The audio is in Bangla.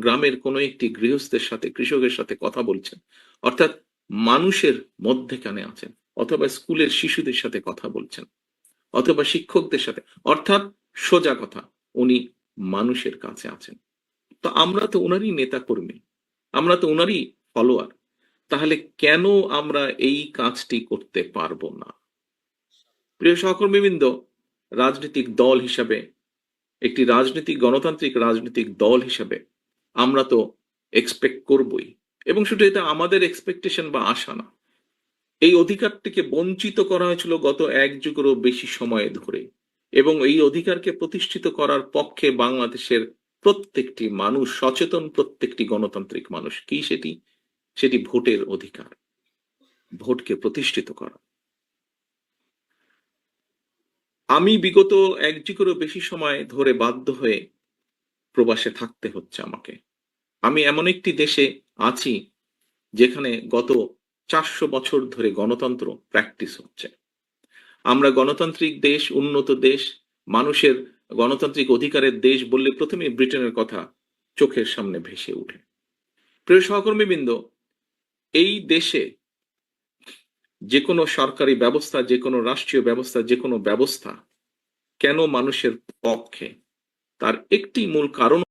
গ্রামের কোনো একটি গৃহস্থের সাথে, কৃষকের সাথে কথা বলছেন, অর্থাৎ মানুষের মধ্যেখানে আছেন, অথবা স্কুলের শিশুদের সাথে কথা বলছেন, অথবা শিক্ষকদের সাথে, অর্থাৎ সোজা কথা, উনি মানুষের কাছে আছেন। তো আমরা তো উনারই নেতা কর্মী, আমরা তো উনারই ফলোয়ার। তাহলে কেন আমরা এই কাজটি করতে পারবো না? প্রিয় সহকর্মীবৃন্দ, রাজনৈতিক দল হিসাবে, একটি গণতান্ত্রিক রাজনৈতিক দল হিসাবে আমরা তো এক্সপেক্ট করবই, এবং শুধু এটা আমাদের এক্সপেকটেশন বা আশা না, এই অধিকারটিকে বঞ্চিত করা হয়েছিল গত এক যুগেরও বেশি সময় ধরে, এবং এই অধিকারকে প্রতিষ্ঠিত করার পক্ষে বাংলাদেশের প্রত্যেকটি মানুষ সচেতন, প্রত্যেকটি গণতান্ত্রিক মানুষ। কি সেটি? সেটি ভোটের অধিকার, ভোটকে প্রতিষ্ঠিত করা। আমি বিগত এক যুগেরও বেশি সময় ধরে বাধ্য হয়ে প্রবাসে থাকতে হচ্ছে আমাকে। আমি এমন একটি দেশে আছি যেখানে গত 400 বছর ধরে গণতন্ত্র প্র্যাকটিস হচ্ছে। আমরা গণতান্ত্রিক দেশ, উন্নত দেশ, মানুষের গণতান্ত্রিক অধিকারের দেশ বললে প্রথমেই ব্রিটেনের কথা চোখের সামনে ভেসে ওঠে। প্রিয় সহকর্মীবৃন্দ, এই দেশে যে কোনো সরকারি ব্যবস্থা, যে কোনো রাষ্ট্রীয় ব্যবস্থা, যে কোনো ব্যবস্থা কেন মানুষের পক্ষে, তার একটি মূল কারণ